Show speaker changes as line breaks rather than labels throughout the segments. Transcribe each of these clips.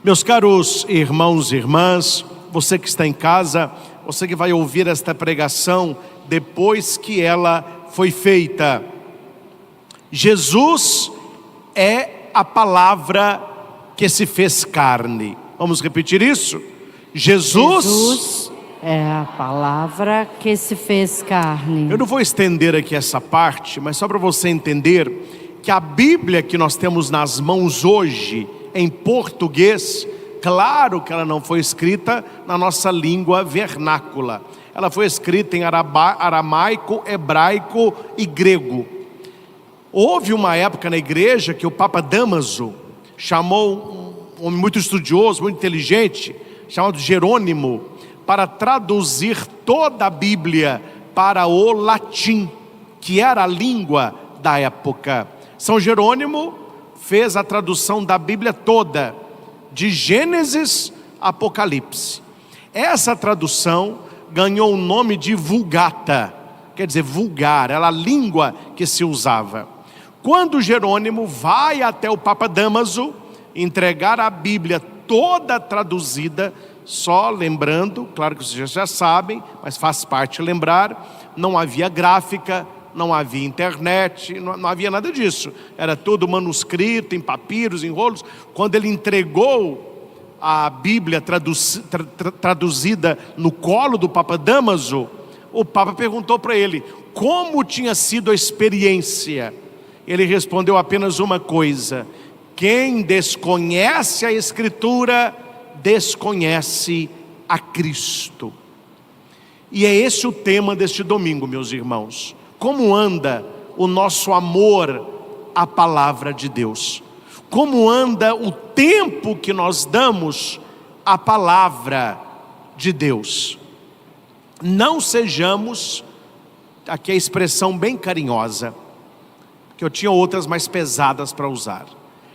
Meus caros irmãos e irmãs, você que está em casa, você que vai ouvir esta pregação depois que ela foi feita. Jesus é a palavra que se fez carne. Vamos repetir isso? Jesus
é a palavra que se fez carne.
Eu não vou estender aqui essa parte, mas só para você entender que a Bíblia que nós temos nas mãos hoje, em português, claro que ela não foi escrita na nossa língua vernácula. Ela foi escrita em aramaico, hebraico e grego. Houve uma época na igreja que o Papa Dámaso chamou um homem muito estudioso, muito inteligente, chamado Jerônimo, para traduzir toda a Bíblia para o latim, que era a língua da época. São Jerônimo fez a tradução da Bíblia toda, de Gênesis a Apocalipse. Essa tradução ganhou o nome de Vulgata, quer dizer vulgar, era a língua que se usava. Quando Jerônimo vai até o Papa Dámaso entregar a Bíblia toda traduzida, só lembrando, claro que vocês já sabem, mas faz parte lembrar, não havia gráfica, não havia internet, não havia nada disso. Era tudo manuscrito, em papiros, em rolos. Quando ele entregou a Bíblia traduzida no colo do Papa Dámaso, o Papa perguntou para ele como tinha sido a experiência. Ele respondeu apenas uma coisa: quem desconhece a Escritura, desconhece a Cristo. E é esse o tema deste domingo, meus irmãos. Como anda o nosso amor à palavra de Deus? Como anda o tempo que nós damos à palavra de Deus? Não sejamos, aqui é a expressão bem carinhosa, que eu tinha outras mais pesadas para usar.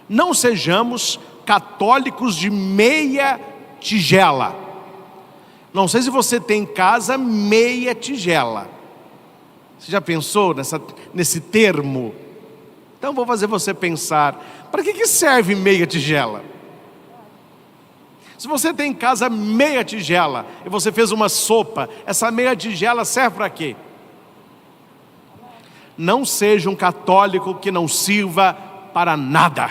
Não sejamos católicos de meia tigela. Não sei se você tem em casa meia tigela. Você já pensou nesse termo? Então vou fazer você pensar, para que serve meia tigela? Se você tem em casa meia tigela e você fez uma sopa, essa meia tigela serve para quê? Não seja um católico que não sirva para nada.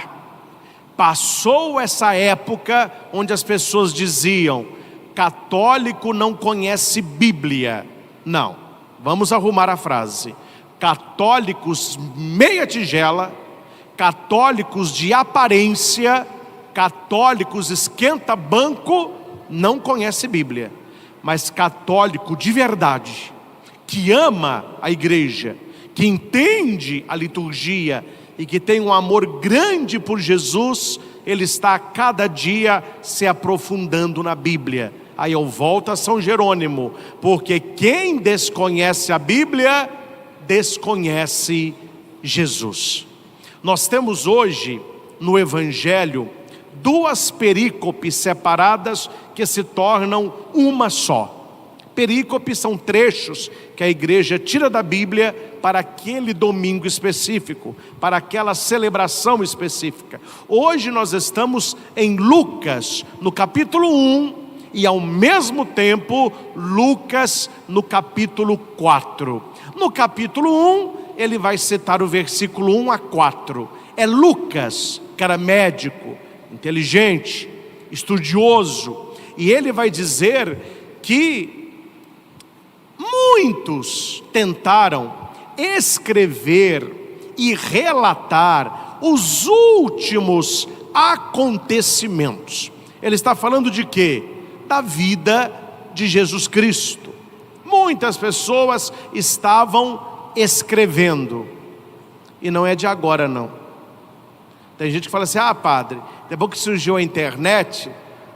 Passou essa época onde as pessoas diziam: católico não conhece Bíblia. Não, vamos arrumar a frase. Católicos meia tigela, católicos de aparência, católicos esquenta-banco, não conhece Bíblia. Mas católico de verdade, que ama a igreja, que entende a liturgia e que tem um amor grande por Jesus, ele está a cada dia se aprofundando na Bíblia. Aí eu volto a São Jerônimo, porque quem desconhece a Bíblia, desconhece Jesus. Nós temos hoje no Evangelho duas perícopes separadas que se tornam uma só. Perícopes são trechos que a igreja tira da Bíblia para aquele domingo específico, para aquela celebração específica. Hoje nós estamos em Lucas, no capítulo 1, e ao mesmo tempo Lucas no capítulo 4. No capítulo 1, ele vai citar o versículo 1 a 4. É Lucas, que era médico, inteligente, estudioso, e ele vai dizer que muitos tentaram escrever e relatar os últimos acontecimentos. Ele está falando de quê? Da vida de Jesus Cristo. Muitas pessoas estavam escrevendo, e não é de agora não. Tem gente que fala assim: ah, padre, depois que surgiu a internet,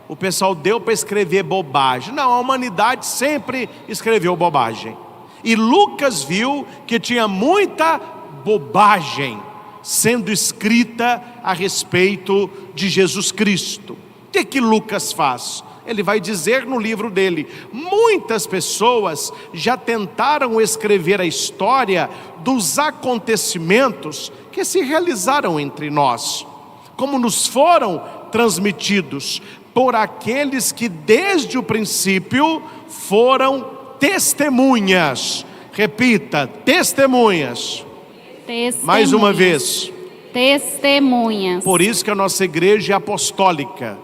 o pessoal deu para escrever bobagem. Não, a humanidade sempre escreveu bobagem. E Lucas viu que tinha muita bobagem sendo escrita a respeito de Jesus Cristo. O que Lucas faz? Ele vai dizer no livro dele: muitas pessoas já tentaram escrever a história dos acontecimentos que se realizaram entre nós, como nos foram transmitidos por aqueles que desde o princípio foram testemunhas. Repita, testemunhas. Mais uma vez.
Testemunhas.
Por isso que a nossa igreja é apostólica.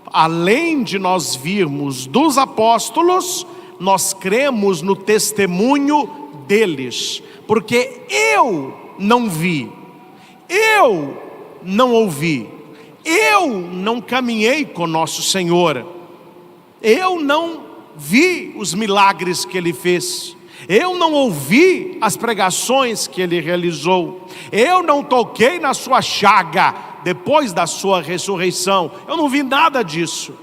Além de nós virmos dos apóstolos, nós cremos no testemunho deles. Porque eu não vi, eu não ouvi, eu não caminhei com nosso Senhor, eu não vi os milagres que Ele fez, eu não ouvi as pregações que Ele realizou, eu não toquei na sua chaga depois da sua ressurreição, eu não vi nada disso,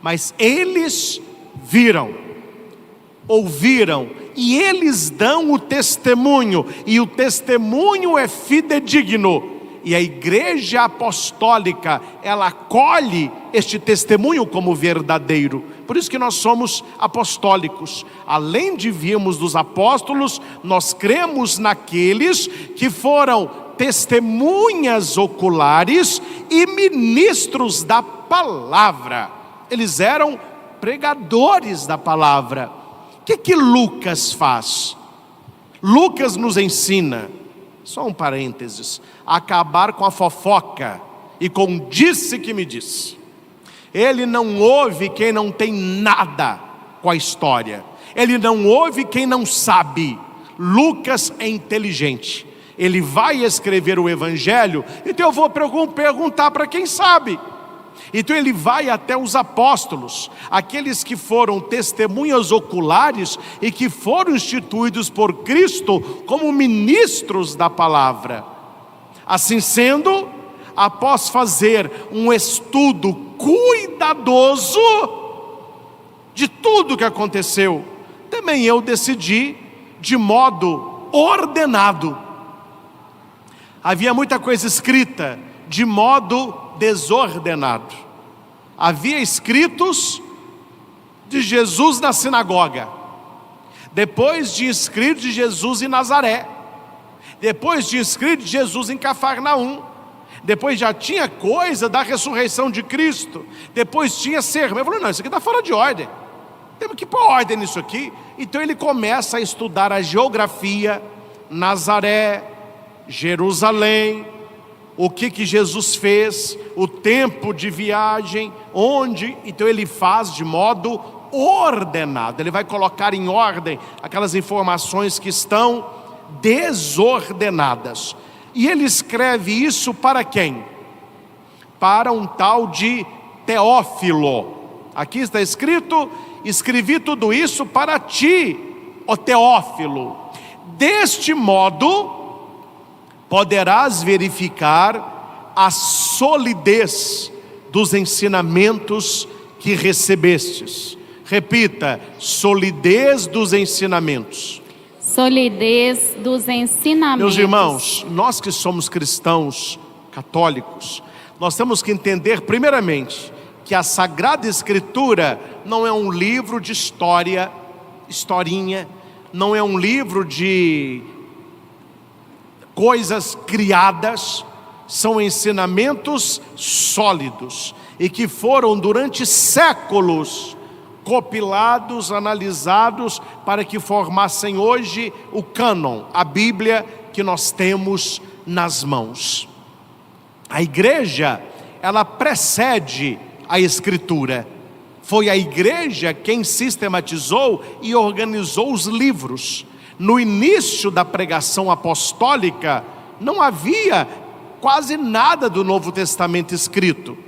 mas eles viram, ouviram, e eles dão o testemunho, e o testemunho é fidedigno, e a igreja apostólica, ela acolhe este testemunho como verdadeiro. Por isso que nós somos apostólicos. Além de virmos dos apóstolos, nós cremos naqueles que foram testemunhas oculares e ministros da palavra. Eles eram pregadores da palavra. O que Lucas faz? Lucas nos ensina, só um parênteses, a acabar com a fofoca e com disse que me disse. Ele não ouve quem não tem nada com a história, ele não ouve quem não sabe. Lucas é inteligente, ele vai escrever o evangelho, então eu vou perguntar para quem sabe. Então ele vai até os apóstolos, aqueles que foram testemunhas oculares e que foram instituídos por Cristo como ministros da palavra. Assim sendo, após fazer um estudo cuidadoso de tudo que aconteceu, também eu decidi de modo ordenado. Havia muita coisa escrita de modo desordenado. Havia escritos de Jesus na sinagoga, depois de escrito de Jesus em Nazaré, depois de escrito de Jesus em Cafarnaum, depois já tinha coisa da ressurreição de Cristo, depois tinha sermão. Eu falei, não, isso aqui está fora de ordem, temos que pôr ordem nisso aqui. Então ele começa a estudar a geografia, Nazaré, Jerusalém, o que Jesus fez, o tempo de viagem, onde. Então ele faz de modo ordenado, ele vai colocar em ordem aquelas informações que estão desordenadas. E ele escreve isso para quem? Para um tal de Teófilo. Aqui está escrito: escrevi tudo isso para ti, ó Teófilo. Deste modo poderás verificar a solidez dos ensinamentos que recebestes. Repita: solidez dos ensinamentos.
Solidez dos ensinamentos.
Meus irmãos, nós que somos cristãos católicos, nós temos que entender primeiramente que a Sagrada Escritura não é um livro de história, historinha, não é um livro de coisas criadas, são ensinamentos sólidos e que foram durante séculos compilados, analisados para que formassem hoje o cânon, a Bíblia que nós temos nas mãos. A igreja, ela precede a Escritura. Foi a igreja quem sistematizou e organizou os livros. No início da pregação apostólica, não havia quase nada do Novo Testamento escrito.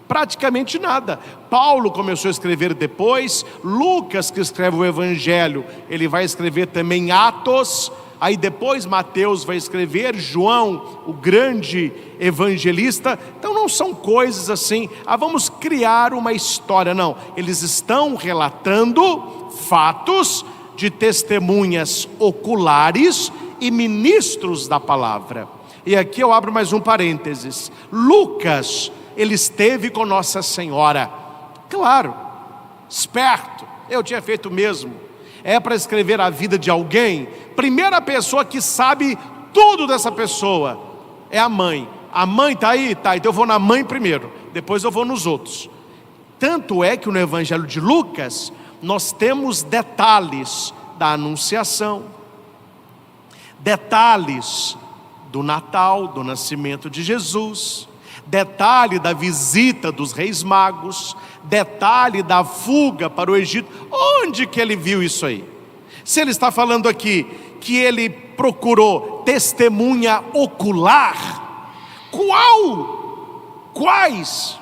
Praticamente nada. Paulo começou a escrever depois, Lucas, que escreve o Evangelho, ele vai escrever também Atos, aí depois Mateus vai escrever, João, o grande evangelista. Então não são coisas assim, vamos criar uma história, não. Eles estão relatando fatos de testemunhas oculares e ministros da palavra. E aqui eu abro mais um parênteses. Lucas, ele esteve com Nossa Senhora, claro, esperto, eu tinha feito o mesmo. É para escrever a vida de alguém, primeira pessoa que sabe tudo dessa pessoa é a mãe. A mãe está aí? Tá, então eu vou na mãe primeiro, depois eu vou nos outros. Tanto é que no Evangelho de Lucas nós temos detalhes da anunciação, detalhes do Natal, do nascimento de Jesus, detalhe da visita dos reis magos, detalhe da fuga para o Egito. Onde que ele viu isso aí? Se ele está falando aqui que ele procurou testemunha ocular, quais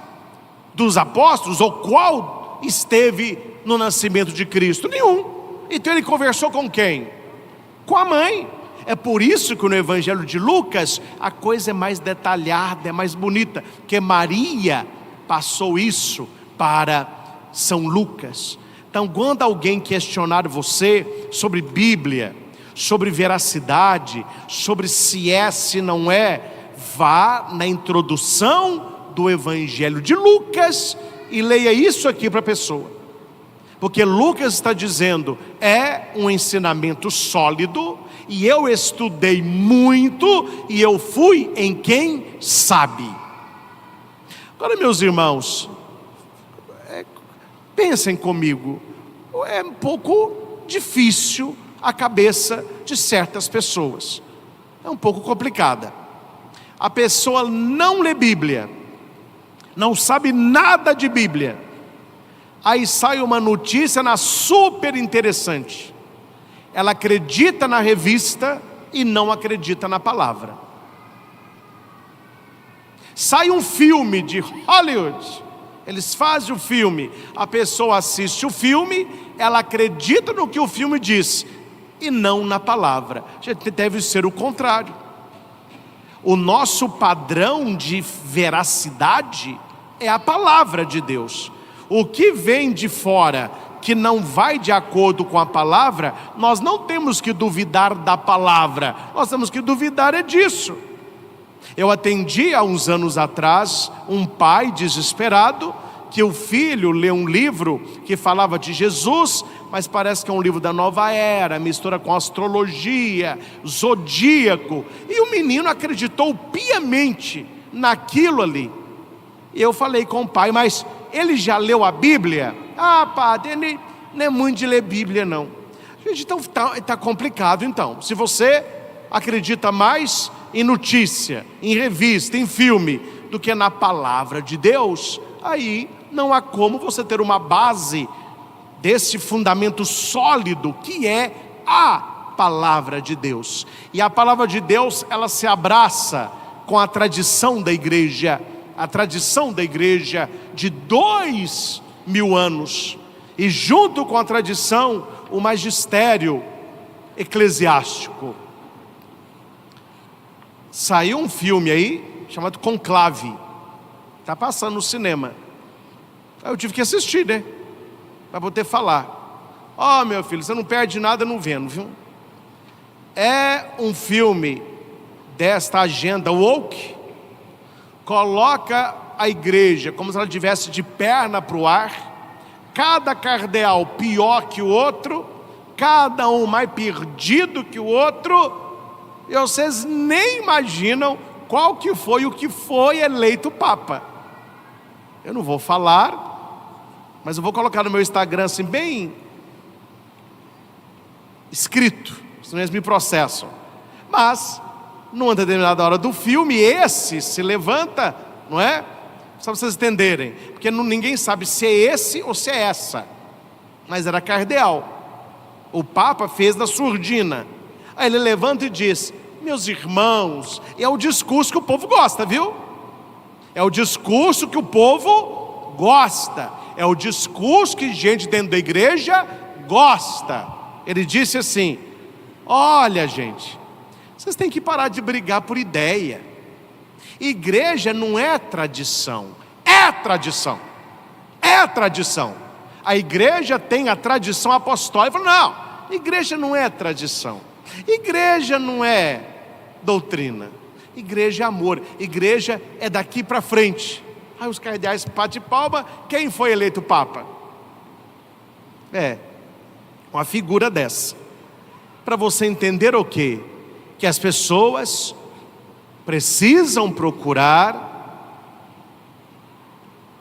dos apóstolos, ou qual esteve no nascimento de Cristo? Nenhum. Então ele conversou com quem? Com a mãe. É por isso que no Evangelho de Lucas a coisa é mais detalhada, é mais bonita, porque Maria passou isso para São Lucas. Então, quando alguém questionar você sobre Bíblia, sobre veracidade, sobre se é, se não é, vá na introdução do Evangelho de Lucas e leia isso aqui para a pessoa, porque Lucas está dizendo, é um ensinamento sólido, e eu estudei muito, e eu fui em quem sabe. Agora, meus irmãos, pensem comigo, é um pouco difícil a cabeça de certas pessoas, é um pouco complicada. A pessoa não lê Bíblia, não sabe nada de Bíblia, aí sai uma notícia super interessante, ela acredita na revista e não acredita na palavra. Sai um filme de Hollywood, eles fazem o filme, a pessoa assiste o filme, ela acredita no que o filme diz e não na palavra. Deve ser o contrário. O nosso padrão de veracidade é a palavra de Deus. O que vem de fora, que não vai de acordo com a palavra, nós não temos que duvidar da palavra, nós temos que duvidar disso. Eu atendi há uns anos atrás um pai desesperado, que o filho leu um livro que falava de Jesus, mas parece que é um livro da nova era, mistura com astrologia, zodíaco, e o menino acreditou piamente naquilo ali. Eu falei com o pai, mas ele já leu a Bíblia? Ah, padre, ele não é muito de ler Bíblia não. Gente, então está complicado então. Se você acredita mais em notícia, em revista, em filme, do que na palavra de Deus, aí não há como você ter uma base desse fundamento sólido que é a palavra de Deus. E a palavra de Deus, ela se abraça com a tradição da igreja, a tradição da igreja de 2000 anos, e junto com a tradição, o magistério eclesiástico. Saiu um filme aí, chamado Conclave, está passando no cinema, eu tive que assistir, né, para poder falar. Ó, meu filho, você não perde nada não vendo, viu? É um filme desta agenda woke, coloca a igreja como se ela estivesse de perna para o ar, cada cardeal pior que o outro, cada um mais perdido que o outro, e vocês nem imaginam qual que foi o que foi eleito Papa. Eu não vou falar, mas eu vou colocar no meu Instagram assim bem escrito, senão eles me processam. Mas numa determinada hora do filme, esse se levanta, não é? Só para vocês entenderem, porque ninguém sabe se é esse ou se é essa, mas era cardeal. O Papa fez na surdina. Aí ele levanta e diz: meus irmãos, é o discurso que o povo gosta, viu? É o discurso que o povo gosta, é o discurso que gente dentro da igreja gosta. Ele disse assim: olha, gente, vocês têm que parar de brigar por ideia. Igreja não é tradição, é tradição, é tradição. A igreja tem a tradição apostólica. Não, igreja não é tradição, igreja não é doutrina, igreja é amor, igreja é daqui para frente. Aí os cardeais batem palma, quem foi eleito Papa? É, uma figura dessa. Para você entender o quê? Que as pessoas precisam procurar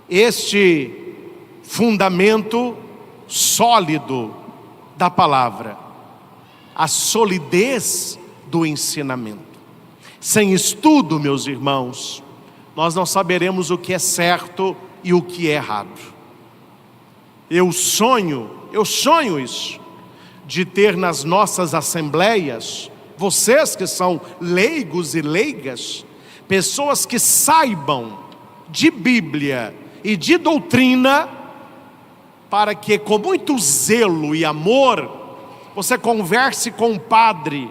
este fundamento sólido da palavra, a solidez do ensinamento. Sem estudo, meus irmãos, nós não saberemos o que é certo e o que é errado. Eu sonho isso, de ter nas nossas assembleias, vocês que são leigos e leigas, pessoas que saibam de Bíblia e de doutrina, para que com muito zelo e amor, você converse com o padre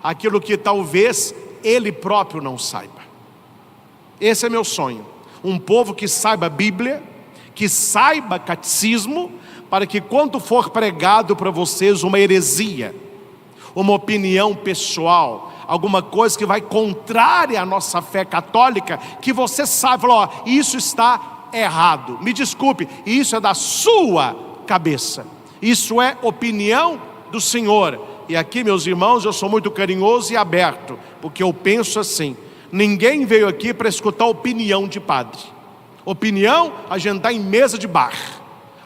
aquilo que talvez ele próprio não saiba. Esse é meu sonho, um povo que saiba Bíblia, que saiba catecismo, para que quando for pregado para vocês uma heresia, uma opinião pessoal, alguma coisa que vai contrária à nossa fé católica, que você sabe, ó, isso está errado, me desculpe, isso é da sua cabeça, isso é opinião do Senhor. E aqui, meus irmãos, eu sou muito carinhoso e aberto, porque eu penso assim: ninguém veio aqui para escutar opinião de padre. Opinião, a gente está em mesa de bar.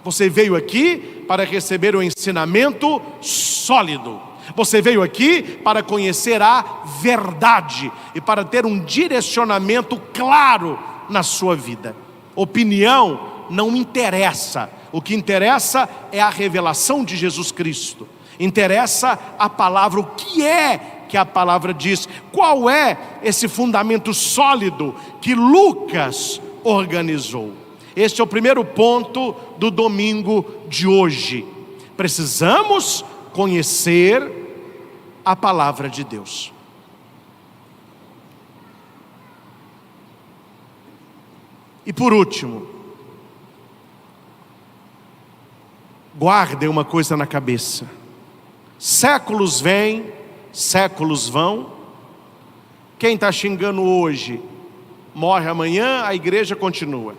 Você veio aqui para receber um ensinamento sólido. Você veio aqui para conhecer a verdade e para ter um direcionamento claro na sua vida. Opinião não interessa. O que interessa é a revelação de Jesus Cristo. Interessa a palavra, o que é que a palavra diz. Qual é esse fundamento sólido que Lucas organizou? Este é o primeiro ponto do domingo de hoje. Precisamos conhecer a palavra de Deus. E por último, guardem uma coisa na cabeça: séculos vêm, séculos vão. Quem está xingando hoje morre amanhã, a igreja continua.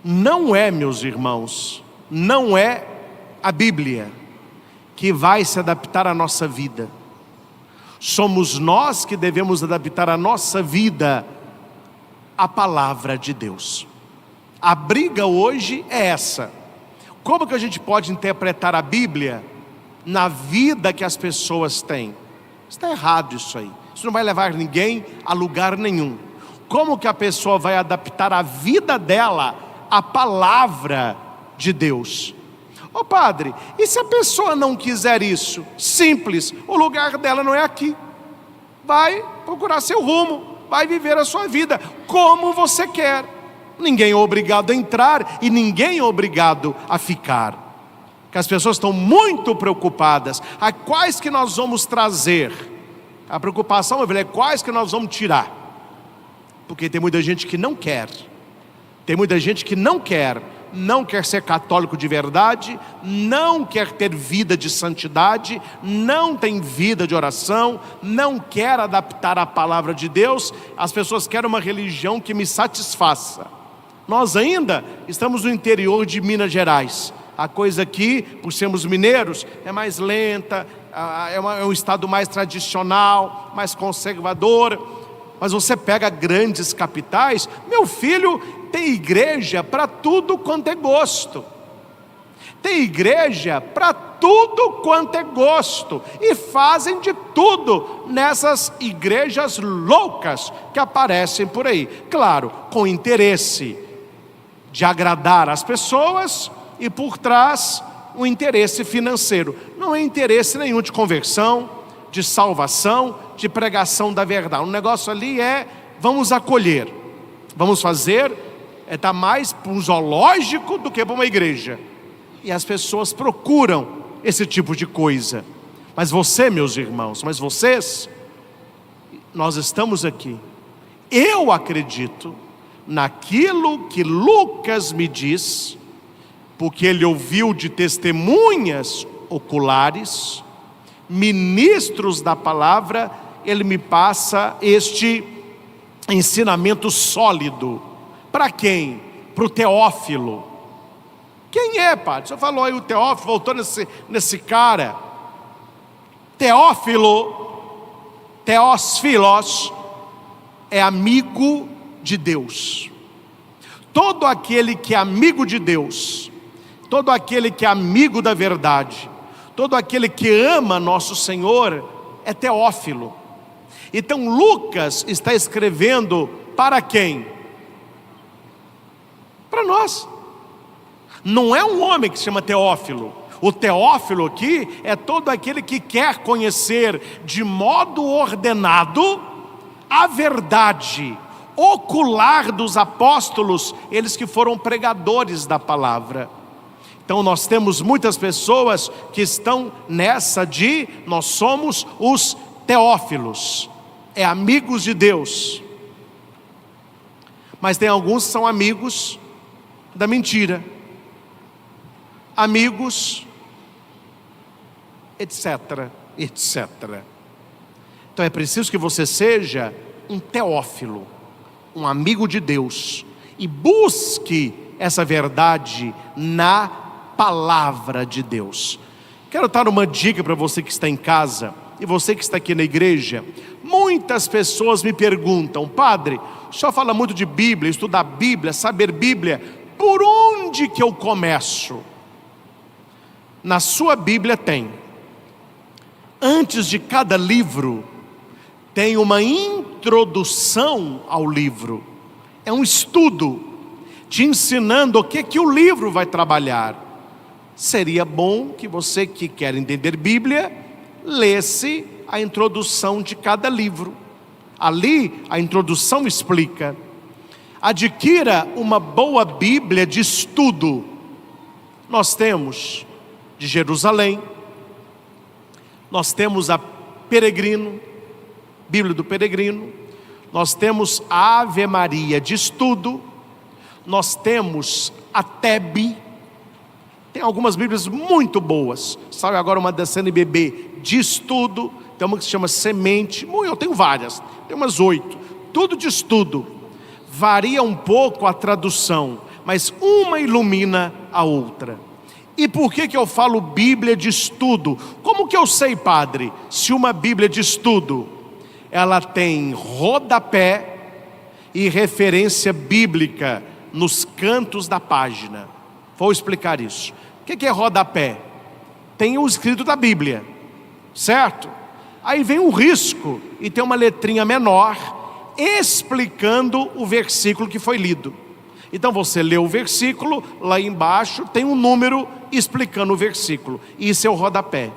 Não é, meus irmãos, não é a Bíblia que vai se adaptar à nossa vida. Somos nós que devemos adaptar a nossa vida à palavra de Deus. A briga hoje é essa: como que a gente pode interpretar a Bíblia na vida que as pessoas têm? Está errado isso aí. Isso não vai levar ninguém a lugar nenhum. Como que a pessoa vai adaptar a vida dela à palavra de Deus? Ô padre, e se a pessoa não quiser isso? Simples, o lugar dela não é aqui. Vai procurar seu rumo, vai viver a sua vida como você quer. Ninguém é obrigado a entrar e ninguém é obrigado a ficar. Que as pessoas estão muito preocupadas. A quais que nós vamos trazer? A preocupação é quais que nós vamos tirar. Porque tem muita gente que não quer. Tem muita gente que não quer ser católico de verdade, não quer ter vida de santidade, não tem vida de oração, não quer adaptar a palavra de Deus. As pessoas querem uma religião que me satisfaça. Nós ainda estamos no interior de Minas Gerais. A coisa aqui, por sermos mineiros, é mais lenta, é um estado mais tradicional, mais conservador. Mas você pega grandes capitais, meu filho, tem igreja para tudo quanto é gosto. Tem igreja para tudo quanto é gosto. E fazem de tudo nessas igrejas loucas que aparecem por aí. Claro, com interesse de agradar as pessoas e por trás um interesse financeiro. Não é interesse nenhum de conversão, de salvação, de pregação da verdade. O negócio ali é: vamos acolher, vamos fazer, está mais para um zoológico do que para uma igreja. E as pessoas procuram esse tipo de coisa. Mas você, meus irmãos, mas vocês, nós estamos aqui. Eu acredito naquilo que Lucas me diz, porque ele ouviu de testemunhas oculares, ministros da palavra. Ele me passa este ensinamento sólido. Para quem? Para o Teófilo. Quem é, padre? Você falou aí o Teófilo, voltou nesse cara. Teófilo, Teósfilos, é amigo de Deus. Todo aquele que é amigo de Deus, todo aquele que é amigo da verdade, todo aquele que ama nosso Senhor é teófilo. Então Lucas está escrevendo para quem? Para nós. Não é um homem que se chama Teófilo. O Teófilo aqui é todo aquele que quer conhecer de modo ordenado a verdade ocular dos apóstolos, eles que foram pregadores da palavra. Então nós temos muitas pessoas que estão nessa de nós somos os teófilos, é amigos de Deus. Mas tem alguns que são amigos da mentira, amigos, etc, etc. Então é preciso que você seja um teófilo, um amigo de Deus, e busque essa verdade na palavra de Deus. Quero dar uma dica para você que está em casa e você que está aqui na igreja. Muitas pessoas me perguntam: padre, o senhor fala muito de Bíblia, estudar Bíblia, saber Bíblia, por onde que eu começo? Na sua Bíblia tem, antes de cada livro, tem uma introdução ao livro. É um estudo te ensinando o que o livro vai trabalhar. Seria bom que você que quer entender Bíblia lesse a introdução de cada livro. Ali a introdução explica. Adquira uma boa Bíblia de estudo. Nós temos de Jerusalém, nós temos a Peregrino, Bíblia do Peregrino, nós temos a Ave Maria de estudo, nós temos a Tebe. Tem algumas Bíblias muito boas. Sabe agora uma da CNBB de estudo, tem uma que se chama Semente. Eu tenho várias, tem umas 8, tudo de estudo. Varia um pouco a tradução, mas uma ilumina a outra. E por que eu falo Bíblia de estudo? Como que eu sei, padre, se uma Bíblia de estudo ela tem rodapé e referência bíblica nos cantos da página? Vou explicar isso. O que é rodapé? Tem o escrito da Bíblia, certo? Aí vem um risco e tem uma letrinha menor explicando o versículo que foi lido. Então você lê o versículo, lá embaixo tem um número explicando o versículo. Isso é o rodapé.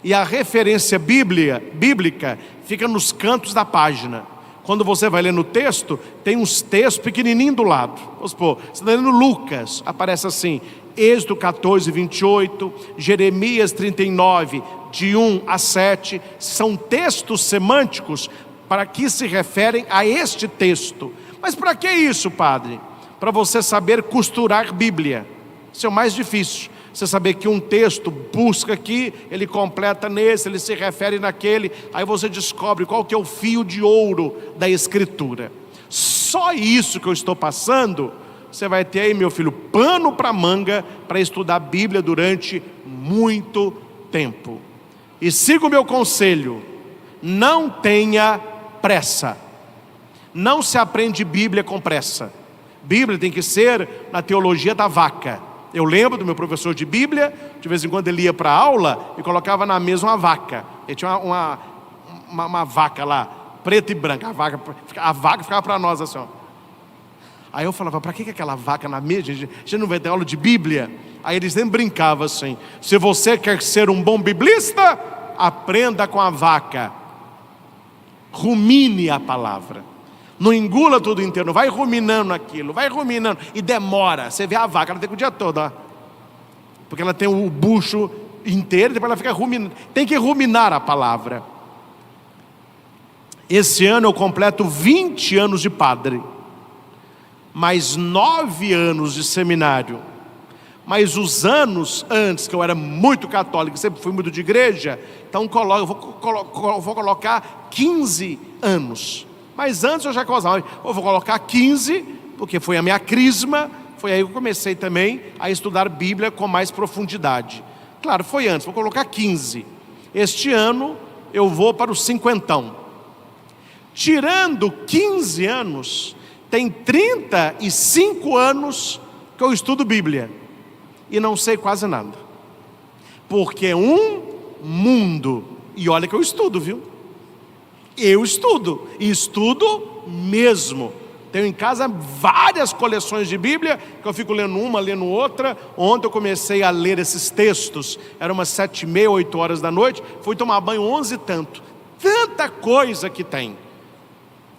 E a referência bíblica fica nos cantos da página. Quando você vai ler no texto, tem uns textos pequenininhos do lado. Vamos supor, você está lendo Lucas, aparece assim: Êxodo 14, 28, Jeremias 39, de 1 a 7. São textos semânticos para que se referem a este texto. Mas para que isso, padre? Para você saber costurar Bíblia. Isso é o mais difícil. Você saber que um texto busca aqui, ele completa nesse, ele se refere naquele. Aí você descobre qual que é o fio de ouro da Escritura. Só isso que eu estou passando, você vai ter aí, meu filho, pano para manga para estudar a Bíblia durante muito tempo. E siga o meu conselho: não tenha pressa. Não se aprende Bíblia com pressa. Bíblia tem que ser na teologia da vaca. Eu lembro do meu professor de Bíblia, de vez em quando ele ia para a aula e colocava na mesa uma vaca. Ele tinha uma vaca lá, preta e branca. A vaca ficava para nós assim, ó. Aí eu falava: para que aquela vaca na mesa? A gente não vai ter aula de Bíblia? Aí eles sempre brincavam assim: se você quer ser um bom biblista, aprenda com a vaca. Rumine a palavra. Não engula tudo inteiro, vai ruminando aquilo, vai ruminando, e demora. Você vê a vaca, ela tem o dia todo, ó, porque ela tem o bucho inteiro, depois ela fica ruminando. Tem que ruminar a palavra. Esse ano eu completo 20 anos de padre, mais 9 anos de seminário. Mas os anos antes, que eu era muito católico, sempre fui muito de igreja, então eu vou colocar 15 anos. Mas antes eu já causava, eu vou colocar 15, porque foi a minha crisma, foi aí que eu comecei também a estudar Bíblia com mais profundidade. Claro, foi antes, vou colocar 15. Este ano eu vou para os 50. Tirando 15 anos, Tem 35 anos que eu estudo Bíblia e não sei quase nada, porque é um mundo. E olha que eu estudo, viu? Eu estudo, e estudo mesmo. Tenho em casa várias coleções de Bíblia, que eu fico lendo uma, lendo outra. Ontem eu comecei a ler esses textos, era umas 7h30, 8 horas da noite. Fui tomar banho 11 e tanto. Tanta coisa que tem.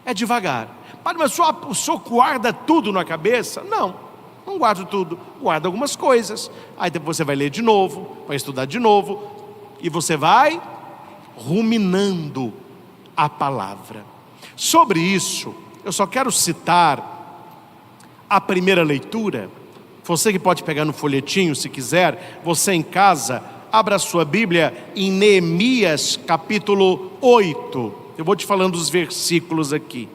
É devagar. Padre, mas o senhor guarda tudo na cabeça? Não, não guardo tudo. Guardo algumas coisas. Aí depois você vai ler de novo, vai estudar de novo, e você vai ruminando a palavra. Sobre isso, eu só quero citar a primeira leitura. Você que pode pegar no folhetinho se quiser, você em casa, abra a sua Bíblia em Neemias capítulo 8. Eu vou te falando os versículos aqui.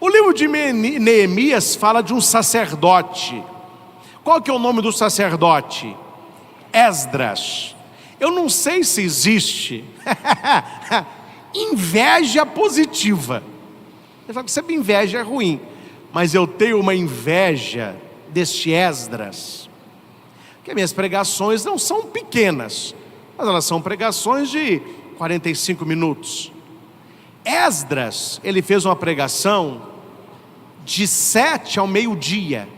O livro de Neemias fala de um sacerdote. Qual que é o nome do sacerdote? Esdras. Eu não sei se existe inveja positiva. Eu falo que sempre inveja é ruim, mas eu tenho uma inveja deste Esdras, porque minhas pregações não são pequenas, mas elas são pregações de 45 minutos. Esdras, ele fez uma pregação de 7 ao meio-dia,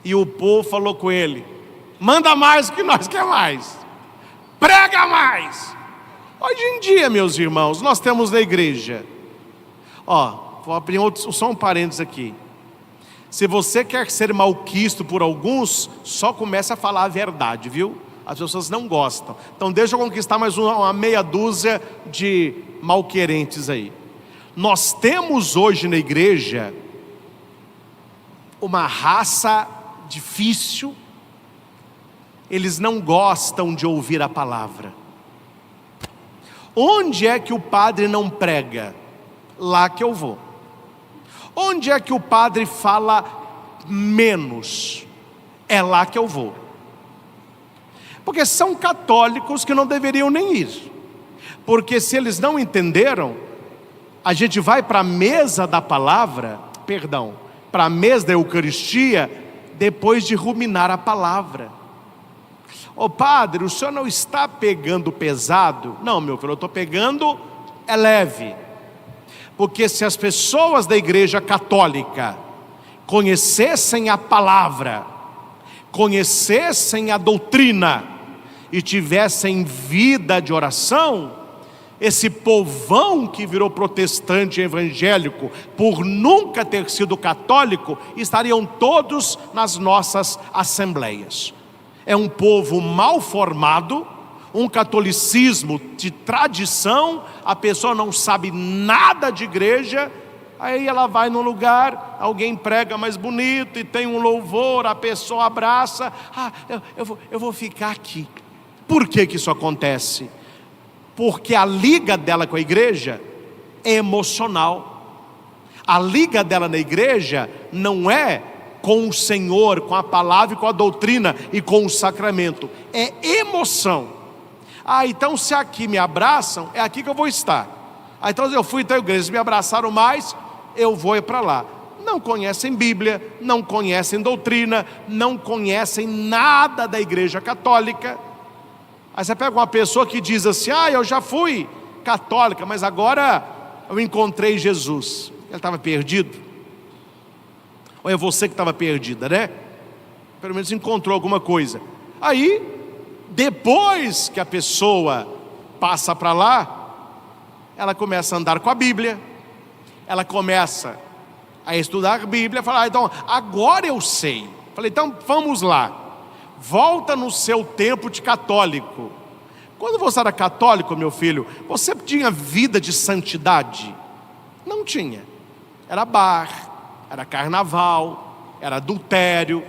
e o povo falou com ele: manda mais que nós quer mais, prega mais. Hoje em dia, meus irmãos, nós temos na igreja, vou abrir só um parênteses aqui. Se você quer ser malquisto por alguns, só comece a falar a verdade, viu? As pessoas não gostam. Então deixa eu conquistar mais uma meia dúzia de malquerentes aí. Nós temos hoje na igreja uma raça difícil. Eles não gostam de ouvir a palavra. Onde é que o padre não prega? Lá que eu vou. Onde é que o padre fala menos? É lá que eu vou. Porque são católicos que não deveriam nem ir. Porque se eles não entenderam, a gente vai para a mesa da palavra, para a mesa da Eucaristia, depois de ruminar a palavra. Ô padre, o senhor não está pegando pesado? Não, meu filho, eu estou pegando leve. Porque se as pessoas da igreja católica conhecessem a palavra, conhecessem a doutrina e tivessem vida de oração, esse povão que virou protestante e evangélico por nunca ter sido católico, estariam todos nas nossas assembleias. É um povo mal formado, um catolicismo de tradição, a pessoa não sabe nada de igreja, aí ela vai num lugar, alguém prega mais bonito e tem um louvor, a pessoa abraça, eu vou ficar aqui. Por que isso acontece? Porque a liga dela com a igreja é emocional. A liga dela na igreja não é com o Senhor, com a palavra e com a doutrina e com o sacramento, é emoção. Então se aqui me abraçam, é aqui que eu vou estar. Então eu fui até a igreja, me abraçaram mais, eu vou para lá. Não conhecem Bíblia, não conhecem doutrina, não conhecem nada da igreja católica. Aí você pega uma pessoa que diz assim: eu já fui católica, mas agora eu encontrei Jesus. Ele estava perdido? Ou é você que estava perdida, né? Pelo menos encontrou alguma coisa. Aí, depois que a pessoa passa para lá, ela começa a andar com a Bíblia, ela começa a estudar a Bíblia, fala: então, agora eu sei. Falei: então vamos lá, volta no seu tempo de católico. Quando você era católico, meu filho, você tinha vida de santidade? Não tinha. Era bar, era carnaval, era adultério,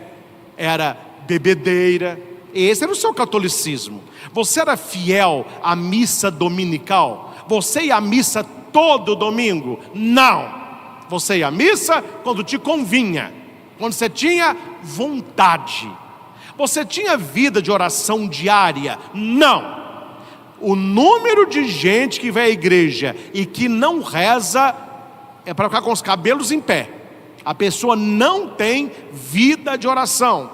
era bebedeira. Esse era o seu catolicismo. Você era fiel à missa dominical? Você ia à missa todo domingo? Não. Você ia à missa quando te convinha, quando você tinha vontade. Você tinha vida de oração diária? Não. O número de gente que vai à igreja e que não reza é para ficar com os cabelos em pé. A pessoa não tem vida de oração.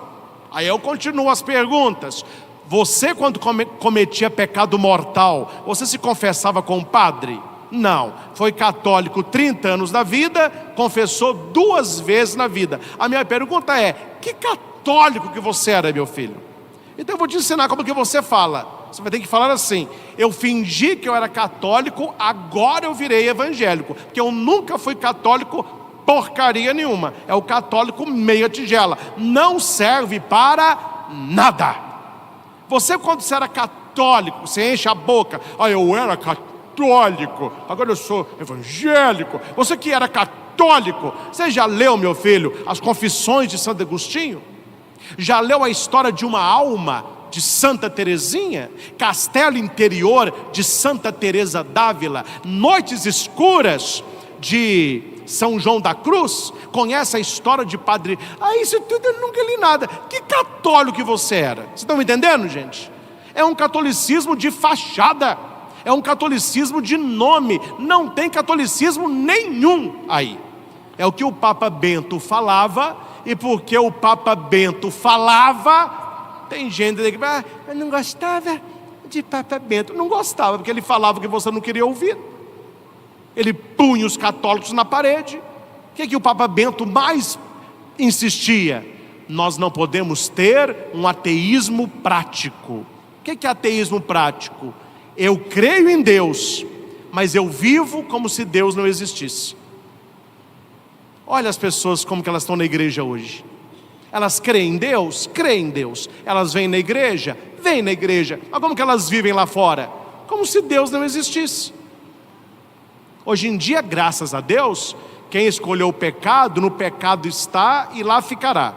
Aí eu continuo as perguntas. Você, quando cometia pecado mortal, você se confessava com o padre? Não. Foi católico 30 anos da vida, confessou 2 vezes na vida. A minha pergunta é: que católico que você era, meu filho? Então eu vou te ensinar como que você fala. Você vai ter que falar assim: eu fingi que eu era católico, agora eu virei evangélico. Porque eu nunca fui católico porcaria nenhuma. É o católico meia tigela. Não serve para nada. Você, quando você era católico, você enche a boca: ah, eu era católico, agora eu sou evangélico. Você que era católico, você já leu, meu filho, as Confissões de Santo Agostinho? Já leu a história de uma alma de Santa Teresinha? Castelo Interior de Santa Teresa d'Ávila? Noites Escuras de São João da Cruz? Conhece a história de Padre... isso tudo eu nunca li nada. Que católico que você era? Vocês estão me entendendo, gente? É um catolicismo de fachada. É um catolicismo de nome. Não tem catolicismo nenhum aí. É o que o Papa Bento falava. E porque o Papa Bento falava, tem gente que eu não gostava de Papa Bento. Não gostava, porque ele falava o que você não queria ouvir. Ele punha os católicos na parede. O que o Papa Bento mais insistia? Nós não podemos ter um ateísmo prático. O que é ateísmo prático? Eu creio em Deus, mas eu vivo como se Deus não existisse. Olha as pessoas como que elas estão na igreja hoje. Elas creem em Deus? Creem em Deus. Elas vêm na igreja? Vêm na igreja. Mas como que elas vivem lá fora? Como se Deus não existisse. Hoje em dia, graças a Deus, quem escolheu o pecado, no pecado está e lá ficará.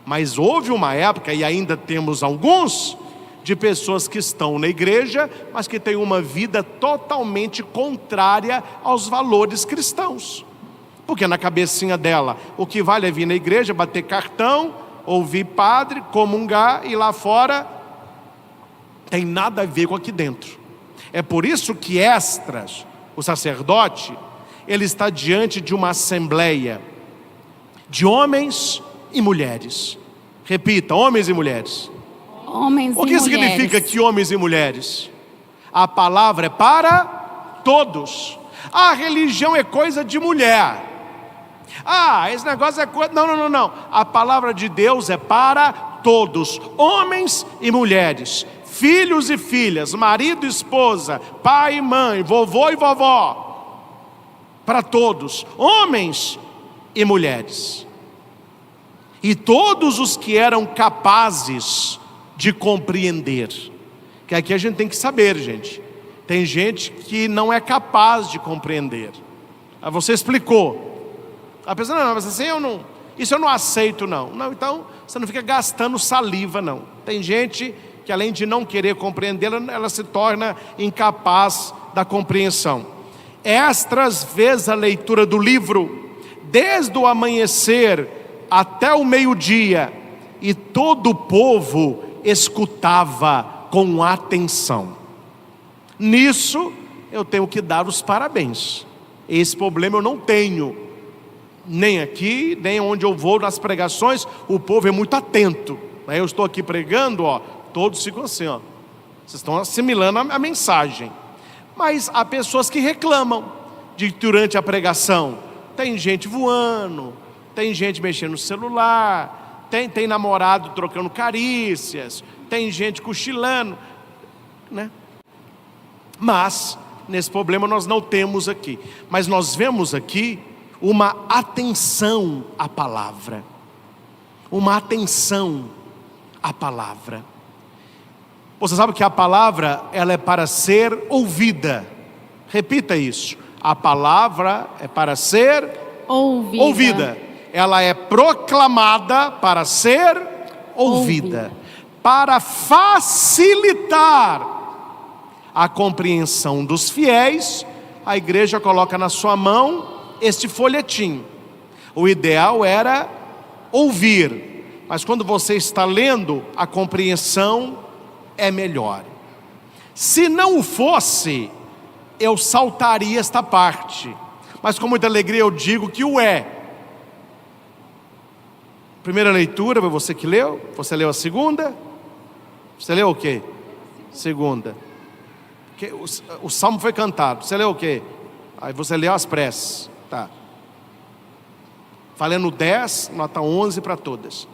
Mas houve uma época, e ainda temos alguns, de pessoas que estão na igreja, mas que têm uma vida totalmente contrária aos valores cristãos. Porque na cabecinha dela, o que vale é vir na igreja, bater cartão, ouvir padre, comungar, e lá fora tem nada a ver com aqui dentro. É por isso que Esdras, o sacerdote, ele está diante de uma assembleia de homens e mulheres. Repita: homens e mulheres.
Homens
O que significa que homens e mulheres? A palavra é para todos. A religião é coisa de mulher. Esse negócio é coisa... Não. A palavra de Deus é para todos, homens e mulheres, filhos e filhas, marido e esposa, pai e mãe, vovô e vovó. Para todos, homens e mulheres. E todos os que eram capazes de compreender. Que aqui a gente tem que saber, gente. Tem gente que não é capaz de compreender. Você explicou. A pessoa: não, mas assim isso eu não aceito, não. Não, então você não fica gastando saliva, não. Tem gente que, além de não querer compreender, ela se torna incapaz da compreensão. Esdras fez a leitura do livro desde o amanhecer até o meio-dia, e todo o povo escutava com atenção. Nisso eu tenho que dar os parabéns. Esse problema eu não tenho, nem aqui, nem onde eu vou nas pregações. O povo é muito atento. Eu estou aqui pregando, todos ficam assim, vocês estão assimilando a mensagem. Mas há pessoas que reclamam de que durante a pregação tem gente voando, tem gente mexendo no celular, tem namorado trocando carícias, tem gente cochilando, né? Mas nesse problema nós não temos aqui. Mas nós vemos aqui uma atenção à palavra. Uma atenção à palavra. Você sabe que a palavra, ela é para ser ouvida. Repita isso. A palavra é para ser ouvida. Ela é proclamada para ser ouvida. Para facilitar a compreensão dos fiéis, a igreja coloca na sua mão este folhetim. O ideal era ouvir, mas quando você está lendo, a compreensão é melhor. Se não o fosse, eu saltaria esta parte, Mas com muita alegria eu digo que o é. Primeira leitura, foi você que leu? Você leu a segunda? Você leu o quê? Segunda. O salmo foi cantado. Você leu o quê? Aí você leu as preces. Tá. Valendo 10, nota 11 para todas.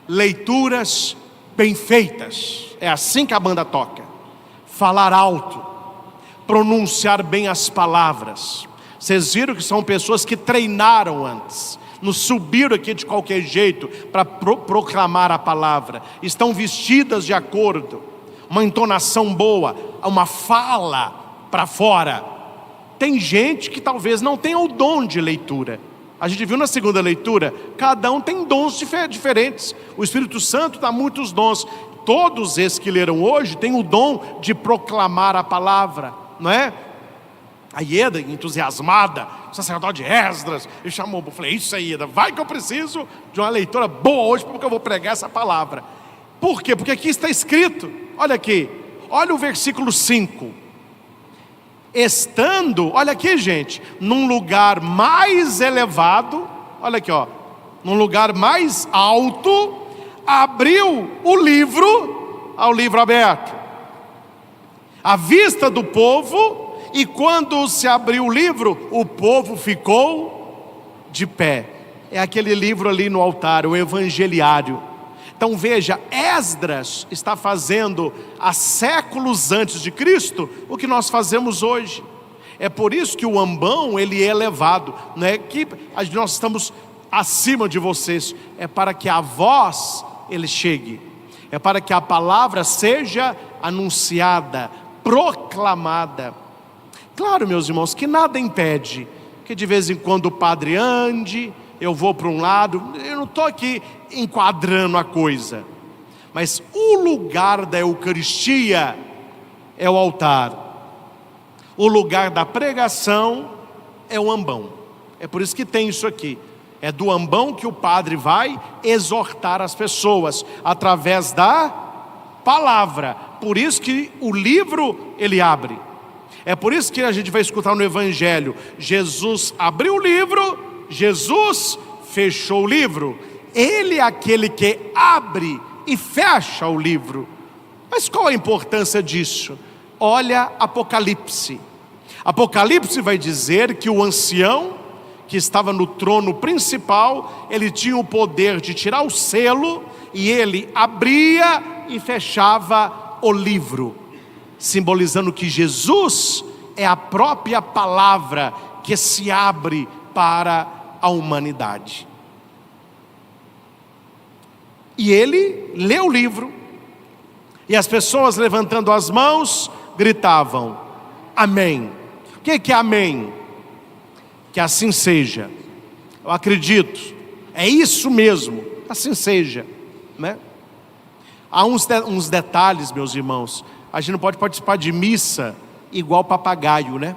Leituras bem feitas. É assim que a banda toca. Falar alto. Pronunciar bem as palavras. Vocês viram que são pessoas que treinaram antes. Não subiram aqui de qualquer jeito para proclamar a palavra. Estão vestidas de acordo. Uma entonação boa, uma fala para fora. Tem gente que talvez não tenha o dom de leitura. A gente viu na segunda leitura, cada um tem dons diferentes. O Espírito Santo dá muitos dons. Todos esses que leram hoje têm o dom de proclamar a palavra, não é? A Ieda, entusiasmada, o sacerdote Esdras, ele chamou, eu falei, isso aí, Ieda, vai que eu preciso de uma leitura boa hoje, porque eu vou pregar essa palavra. Por quê? Porque aqui está escrito, olha aqui, olha o versículo 5. Estando, olha aqui gente, num lugar mais elevado, olha aqui ó, num lugar mais alto, abriu o livro, ao livro aberto, à vista do povo. E quando se abriu o livro, o povo ficou de pé. É aquele livro ali no altar, o Evangeliário. Então veja, Esdras está fazendo há séculos antes de Cristo o que nós fazemos hoje. É por isso que o ambão ele é elevado, não é que nós estamos acima de vocês, é para que a voz ele chegue, é para que a palavra seja anunciada, proclamada. Claro, meus irmãos, que nada impede que de vez em quando o padre ande, eu vou para um lado, eu não estou aqui enquadrando a coisa, mas o lugar da Eucaristia é o altar, o lugar da pregação é o ambão. É por isso que tem isso aqui, é do ambão que o padre vai exortar as pessoas, através da palavra. Por isso que o livro ele abre. É por isso que a gente vai escutar no Evangelho, Jesus abriu o livro, Jesus fechou o livro. Ele é aquele que abre e fecha o livro. Mas qual a importância disso? Olha Apocalipse. Apocalipse vai dizer que o ancião, que estava no trono principal, ele tinha o poder de tirar o selo, e ele abria e fechava o livro, simbolizando que Jesus é a própria palavra que se abre para a humanidade. E ele leu o livro, e as pessoas levantando as mãos gritavam, amém. O que é amém? Que assim seja. Eu acredito, é isso mesmo, assim seja, né? Há uns detalhes, meus irmãos. A gente não pode participar de missa igual papagaio, né?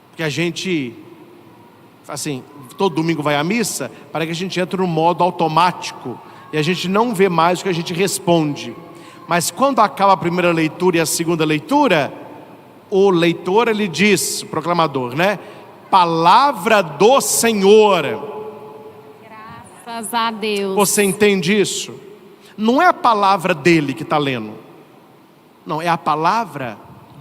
Porque a gente, assim, todo domingo vai à missa, para que a gente entre no modo automático, e a gente não vê mais o que a gente responde. Mas quando acaba a primeira leitura e a segunda leitura, o leitor ele diz, o proclamador, né? Palavra do Senhor.
Graças a Deus.
Você entende isso? Não é a palavra dele que está lendo. Não, é a palavra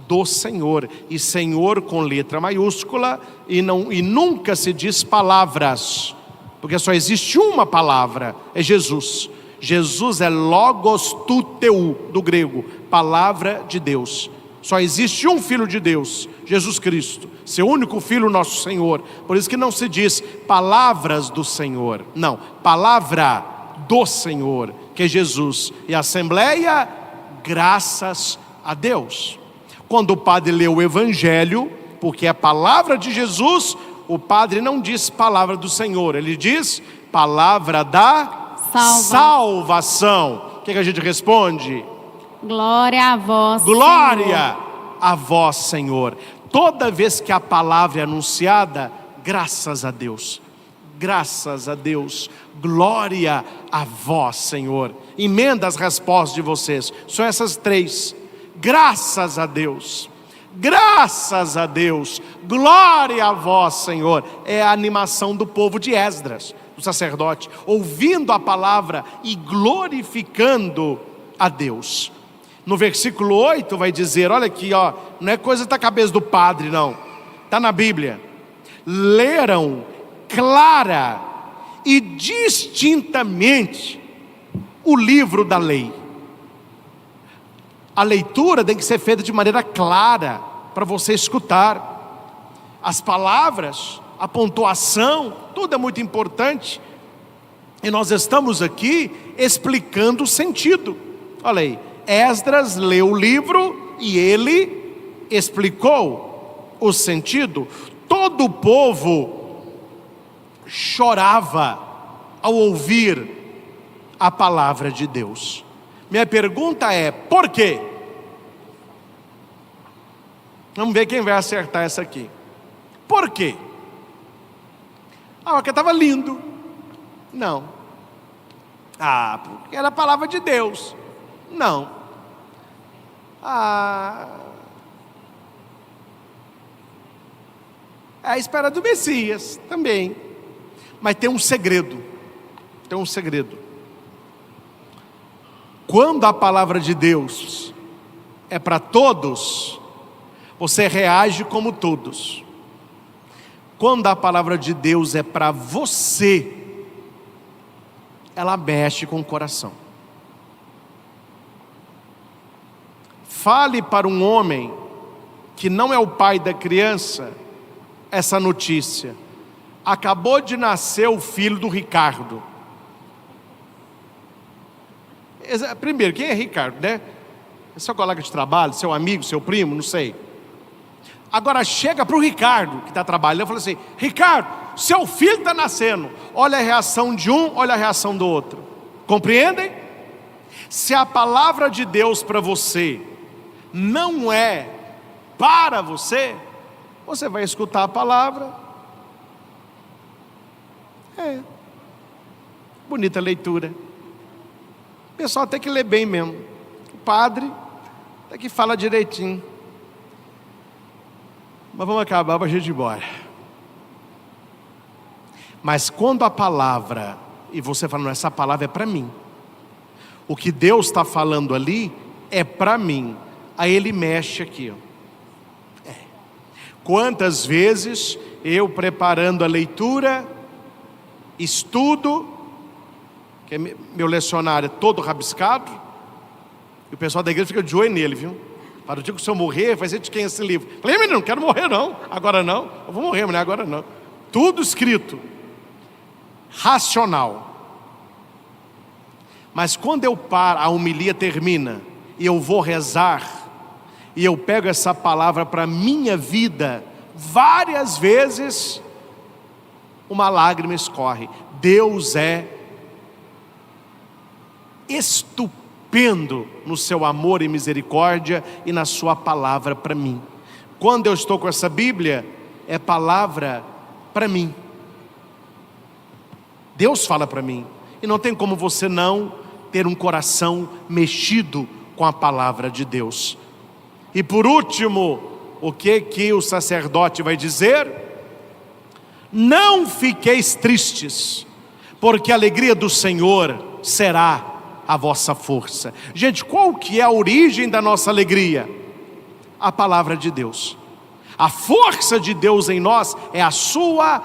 do Senhor. E Senhor com letra maiúscula, e nunca se diz palavras, porque só existe uma palavra, é Jesus. Jesus é logos tuteu, do grego, palavra de Deus. Só existe um Filho de Deus, Jesus Cristo, seu único Filho, nosso Senhor. Por isso que não se diz palavras do Senhor, não, palavra do Senhor, que é Jesus. E a Assembleia, graças a Deus. Quando o padre lê o Evangelho, porque é a palavra de Jesus, o padre não diz palavra do Senhor, ele diz palavra da salvação. O que a gente responde?
Glória a vós,
glória
Senhor.
A vós, Senhor. Toda vez que a palavra é anunciada, graças a Deus, graças a Deus, glória a vós, Senhor. Emenda as respostas de vocês, são essas três. Graças a Deus, Graças a Deus, glória a vós, Senhor. É a animação do povo de Esdras, do sacerdote, ouvindo a palavra e glorificando a Deus. No versículo 8 vai dizer, olha aqui, ó, não é coisa da cabeça do padre, não, está na Bíblia. Leram clara e distintamente o livro da lei. A leitura tem que ser feita de maneira clara, para você escutar. As palavras, a pontuação, tudo é muito importante. E nós estamos aqui explicando o sentido. Olha aí, Esdras leu o livro e ele explicou o sentido. Todo o povo chorava ao ouvir a palavra de Deus. Minha pergunta é, por quê? Vamos ver quem vai acertar essa aqui. Por quê? Porque estava lindo. Não. Porque era a palavra de Deus. Não. É a espera do Messias também. Mas tem um segredo. Tem um segredo. Quando a palavra de Deus é para todos, você reage como todos. Quando a palavra de Deus é para você, ela mexe com o coração. Fale para um homem que não é o pai da criança essa notícia: acabou de nascer o filho do Ricardo. Primeiro, quem é Ricardo, né? É seu colega de trabalho, seu amigo, seu primo, não sei. Agora chega para o Ricardo, que está trabalhando, e fala assim: Ricardo, seu filho está nascendo. Olha a reação de um, olha a reação do outro. Compreendem? Se a palavra de Deus para você não é para você, você vai escutar a palavra. Bonita leitura. O pessoal tem que ler bem mesmo. O padre tem que falar direitinho. Mas vamos acabar para a gente ir embora. Mas quando a palavra, e você fala, não, essa palavra é para mim, o que Deus está falando ali é para mim, aí ele mexe aqui, ó. Quantas vezes eu, preparando a leitura, estudo, que meu lecionário é todo rabiscado, e o pessoal da igreja fica de olho nele, viu? Para o dia que o senhor morrer, vai ser de quem esse livro? Falei, menino, não quero morrer não, agora não, eu vou morrer, mas agora não. Tudo escrito, racional. Mas quando eu paro, a homilia termina, e eu vou rezar, e eu pego essa palavra para a minha vida, várias vezes, uma lágrima escorre. Deus é estupendo no seu amor e misericórdia e na sua palavra para mim. Quando eu estou com essa Bíblia, é palavra para mim. Deus fala para mim, e não tem como você não ter um coração mexido com a palavra de Deus. E por último, o que o sacerdote vai dizer? Não fiqueis tristes, porque a alegria do Senhor será a vossa força. Gente, qual que é a origem da nossa alegria? A palavra de Deus. A força de Deus em nós é a sua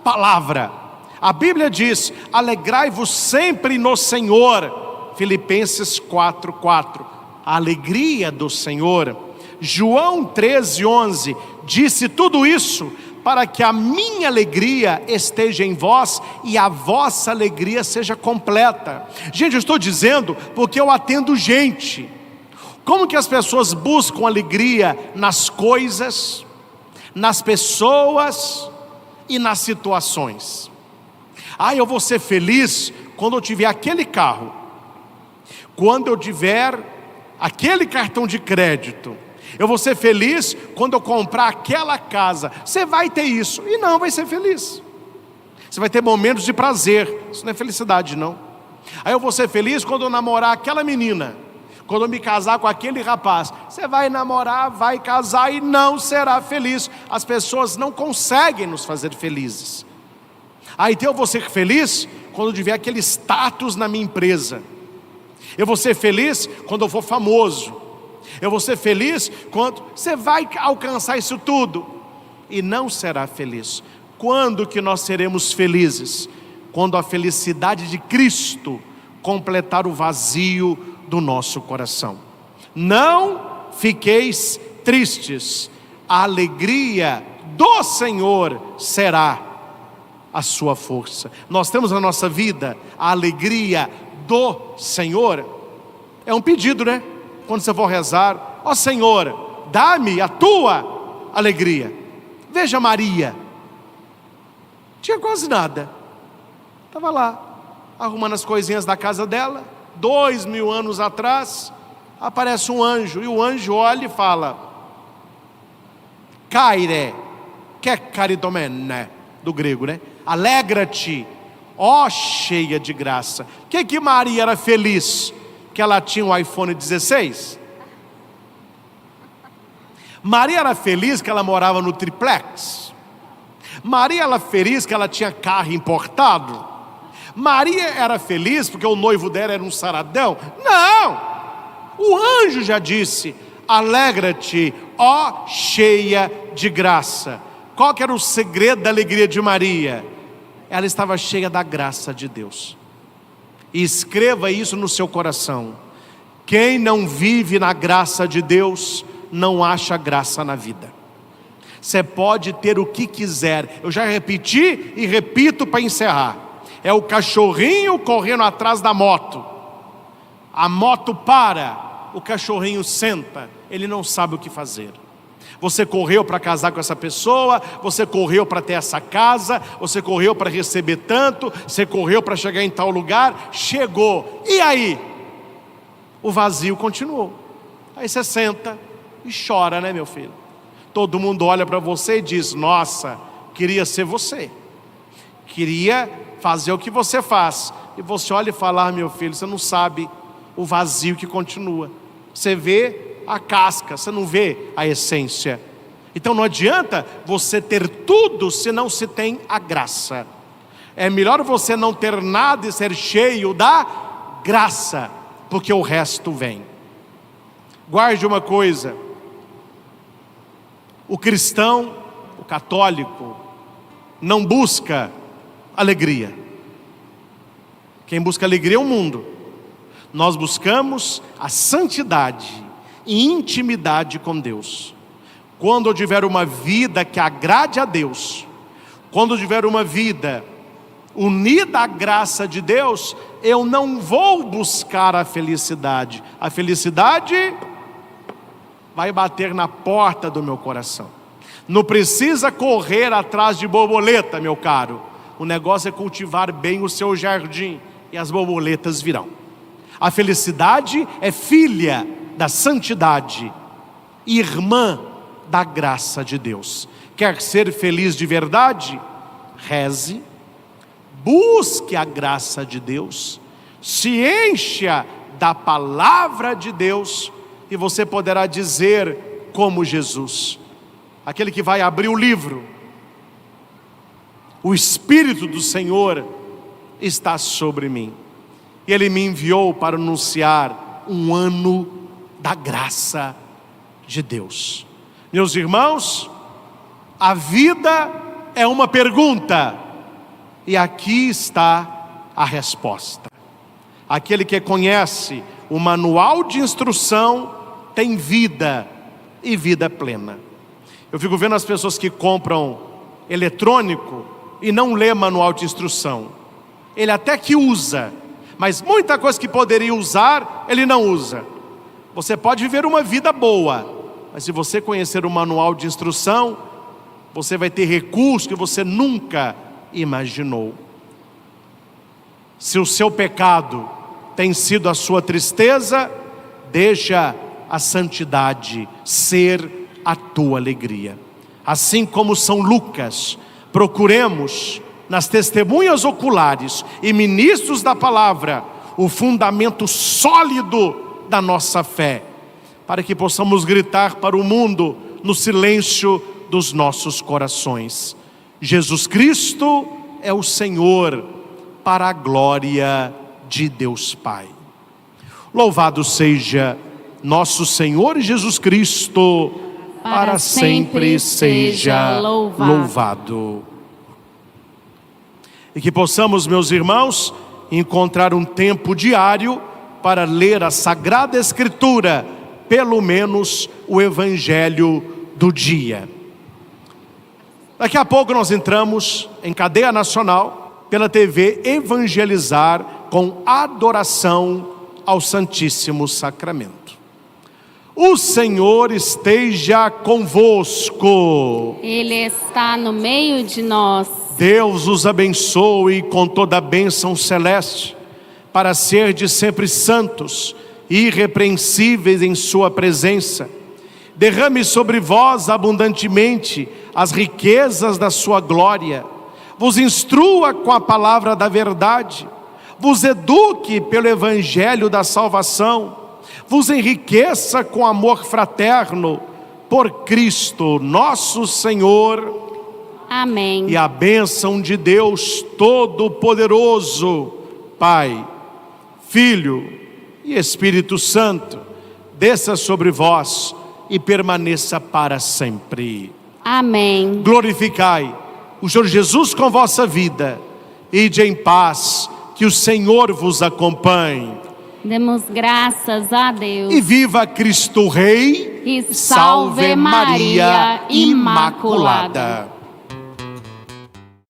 palavra. A Bíblia diz: alegrai-vos sempre no Senhor. Filipenses 4:4. A alegria do Senhor. João 13:11 disse tudo isso para que a minha alegria esteja em vós e a vossa alegria seja completa. Gente, eu estou dizendo porque eu atendo gente. Como que as pessoas buscam alegria? Nas coisas, nas pessoas e nas situações. Eu vou ser feliz quando eu tiver aquele carro, quando eu tiver aquele cartão de crédito. Eu vou ser feliz quando eu comprar aquela casa. Você vai ter isso e não vai ser feliz. Você vai ter momentos de prazer. Isso não é felicidade, não. Aí eu vou ser feliz quando eu namorar aquela menina. Quando eu me casar com aquele rapaz, você vai namorar, vai casar e não será feliz. As pessoas não conseguem nos fazer felizes. Então eu vou ser feliz quando eu tiver aquele status na minha empresa. Eu vou ser feliz quando eu for famoso. Eu vou ser feliz quando você vai alcançar isso tudo. E não será feliz. Quando que nós seremos felizes? Quando a felicidade de Cristo completar o vazio do nosso coração. Não fiqueis tristes. A alegria do Senhor será a sua força. Nós temos na nossa vida a alegria do Senhor. É um pedido, né? Quando você for rezar, ó Senhor, dá-me a tua alegria. Veja Maria, tinha quase nada, estava lá, arrumando as coisinhas da casa dela. 2000 anos atrás, aparece um anjo, e o anjo olha e fala: Kaire, que caritomene, do grego, né? Alegra-te, ó cheia de graça. Que Maria era feliz? Que ela tinha um iPhone 16? Maria era feliz que ela morava no triplex? Maria era feliz que ela tinha carro importado? Maria era feliz porque o noivo dela era um saradão? Não! O anjo já disse: alegra-te, ó cheia de graça. Qual que era o segredo da alegria de Maria? Ela estava cheia da graça de Deus. E escreva isso no seu coração: quem não vive na graça de Deus não acha graça na vida. Você pode ter o que quiser. Eu já repeti e repito para encerrar. É o cachorrinho correndo atrás da moto. A moto para, o cachorrinho senta, ele não sabe o que fazer. Você correu para casar com essa pessoa, você correu para ter essa casa, você correu para receber tanto, você correu para chegar em tal lugar, chegou. E aí? O vazio continuou. Aí você senta e chora, né, meu filho? Todo mundo olha para você e diz: nossa, queria ser você, queria fazer o que você faz. E você olha e fala: meu filho, você não sabe o vazio que continua. Você vê a casca, você não vê a essência. Então não adianta você ter tudo se não se tem a graça. É melhor você não ter nada e ser cheio da graça, porque o resto vem. Guarde uma coisa: o cristão, o católico, não busca alegria. Quem busca alegria é o mundo. Nós buscamos a santidade e intimidade com Deus. Quando eu tiver uma vida que agrade a Deus, quando eu tiver uma vida unida à graça de Deus, eu não vou buscar a felicidade. A felicidade vai bater na porta do meu coração. Não precisa correr atrás de borboleta, meu caro. O negócio é cultivar bem o seu jardim e as borboletas virão. A felicidade é filha da santidade, irmã da graça de Deus. Quer ser feliz de verdade? Reze, busque a graça de Deus, se encha da palavra de Deus, e você poderá dizer como Jesus, aquele que vai abrir o livro: o Espírito do Senhor está sobre mim, e Ele me enviou para anunciar um ano da graça de Deus. Meus irmãos, a vida é uma pergunta, e aqui está a resposta. Aquele que conhece o manual de instrução tem vida e vida plena. Eu fico vendo as pessoas que compram eletrônico e não lê manual de instrução. Ele até que usa, mas muita coisa que poderia usar, ele não usa. Você pode viver uma vida boa, mas se você conhecer o manual de instrução, você vai ter recursos que você nunca imaginou. Se o seu pecado tem sido a sua tristeza, deixa a santidade ser a tua alegria. Assim como São Lucas, procuremos nas testemunhas oculares e ministros da palavra o fundamento sólido da nossa fé, para que possamos gritar para o mundo no silêncio dos nossos corações: Jesus Cristo é o Senhor, para a glória de Deus Pai. Louvado seja nosso Senhor Jesus Cristo, para sempre seja louvado. E que possamos, meus irmãos, encontrar um tempo diário para ler a Sagrada Escritura, pelo menos o Evangelho do dia. Daqui a pouco nós entramos em cadeia nacional pela TV Evangelizar com adoração ao Santíssimo Sacramento. O Senhor esteja convosco.
Ele está no meio de nós.
Deus os abençoe com toda a bênção celeste, para serdes sempre santos e irrepreensíveis em sua presença. Derrame sobre vós abundantemente as riquezas da sua glória. Vos instrua com a palavra da verdade. Vos eduque pelo evangelho da salvação. Vos enriqueça com amor fraterno, por Cristo nosso Senhor.
Amém.
E a bênção de Deus Todo-Poderoso, Pai, Filho e Espírito Santo, desça sobre vós e permaneça para sempre.
Amém.
Glorificai o Senhor Jesus com vossa vida. Ide em paz, que o Senhor vos acompanhe.
Demos graças a Deus.
E viva Cristo Rei,
E salve Maria Imaculada.